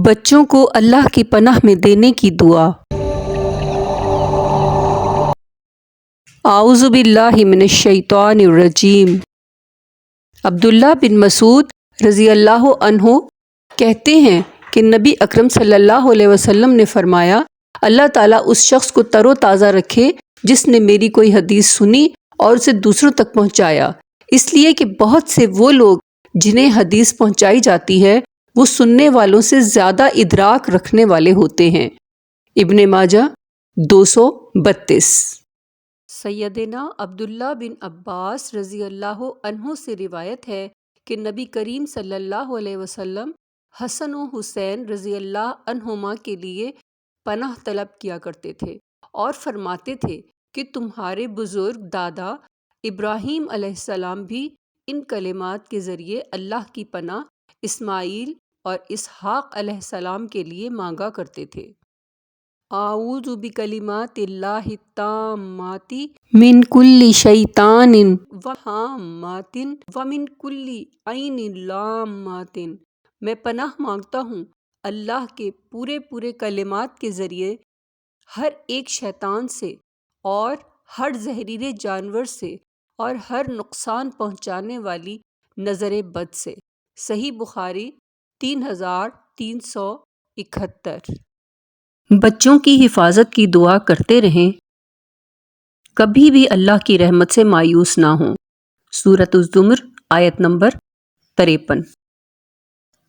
بچوں کو اللہ کی پناہ میں دینے کی دعا۔ اعوذ باللہ من الشیطان الرجیم۔ عبداللہ بن مسعود رضی اللہ عنہ کہتے ہیں کہ نبی اکرم صلی اللہ علیہ وسلم نے فرمایا، اللہ تعالیٰ اس شخص کو تر و تازہ رکھے جس نے میری کوئی حدیث سنی اور اسے دوسروں تک پہنچایا، اس لیے کہ بہت سے وہ لوگ جنہیں حدیث پہنچائی جاتی ہے وہ سننے والوں سے زیادہ ادراک رکھنے والے ہوتے ہیں۔ ابن ماجہ 232۔ سیدنا عبداللہ بن عباس رضی اللہ عنہ سے روایت ہے کہ نبی کریم صلی اللہ علیہ وسلم حسن و حسین رضی اللہ عنہما کے لیے پناہ طلب کیا کرتے تھے اور فرماتے تھے کہ تمہارے بزرگ دادا ابراہیم علیہ السلام بھی ان کلمات کے ذریعے اللہ کی پناہ اسماعیل اور اسحاق علیہ السلام کے لیے مانگا کرتے تھے۔ اعوذ بکلمات اللہ التامات من کل شیطان وہامات ومن کل عین لامات۔ میں پناہ مانگتا ہوں اللہ کے پورے کلمات کے ذریعے ہر ایک شیطان سے اور ہر زہریلے جانور سے اور ہر نقصان پہنچانے والی نظر بد سے۔ صحیح بخاری 3371۔ بچوں کی حفاظت کی دعا کرتے رہیں، کبھی بھی اللہ کی رحمت سے مایوس نہ ہوں۔ سورۃ الزمر آیت نمبر 53۔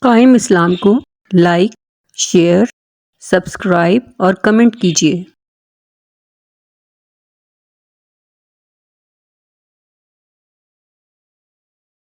قائم اسلام کو لائک، شیئر، سبسکرائب اور کمنٹ کیجیے۔